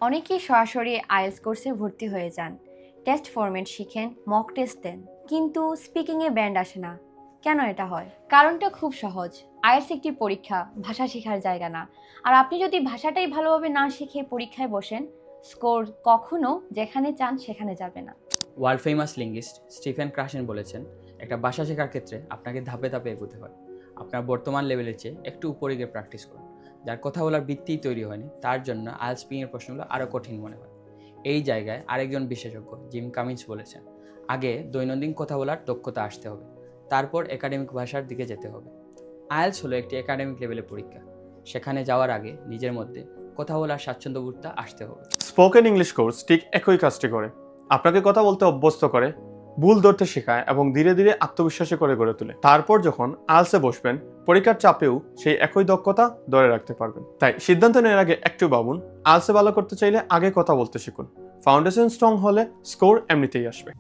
অনেকেই সরাসরি আইএলটিএস কোর্সে ভর্তি হয়ে যান, টেস্ট ফরম্যাট শিখেন, মক টেস্ট দেন, কিন্তু স্পিকিংয়ে ব্যান্ড আসে না। কেন এটা হয়? কারণটা খুব সহজ। আইএলটিএস একটি পরীক্ষা, ভাষা শেখার জায়গা না। আর আপনি যদি ভাষাটাই ভালোভাবে না শিখে পরীক্ষায় বসেন, স্কোর কখনো যেখানে চান সেখানে যাবে না। ওয়ার্ল্ড ফেমাস লিঙ্গুইস্ট স্টিফেন ক্রাশেন বলেছেন, একটা ভাষা শেখার ক্ষেত্রে আপনাকে ধাপে ধাপে এগোতে হয়। আপনার বর্তমান লেভেলের চেয়ে একটু উপরে গিয়ে প্র্যাকটিস করুন। যার কথা বলার ভিত্তিই তৈরি হয়নি, তার জন্য আইএলটিএস স্পিকিংয়ের প্রশ্নগুলো আরও কঠিন মনে হয়। এই জায়গায় আরেকজন বিশেষজ্ঞ জিম কামিন্স বলেছেন, আগে দৈনন্দিন কথা বলার দক্ষতা আসতে হবে, তারপর একাডেমিক ভাষার দিকে যেতে হবে। আইএলটিএস হলো একটি একাডেমিক লেভেলের পরীক্ষা। সেখানে যাওয়ার আগে নিজের মধ্যে কথা বলার স্বাচ্ছন্দ্যবোধটা আসতে হবে। স্পোকেন ইংলিশ কোর্স ঠিক একই কাজটি করে। আপনাকে কথা বলতে অভ্যস্ত করে, ভুল ধরতে শেখায় এবং ধীরে ধীরে আত্মবিশ্বাসী করে গড়ে তোলে। তারপর যখন আইএলটিএসে বসবেন, পরীক্ষার চাপেও সেই একই দক্ষতা ধরে রাখতে পারবেন। তাই সিদ্ধান্ত নেওয়ার আগে একটু ভাবুন। আইএলটিএসে ভালো করতে চাইলে আগে কথা বলতে শিখুন। ফাউন্ডেশন স্ট্রং হলে স্কোর এমনিতেই আসবে।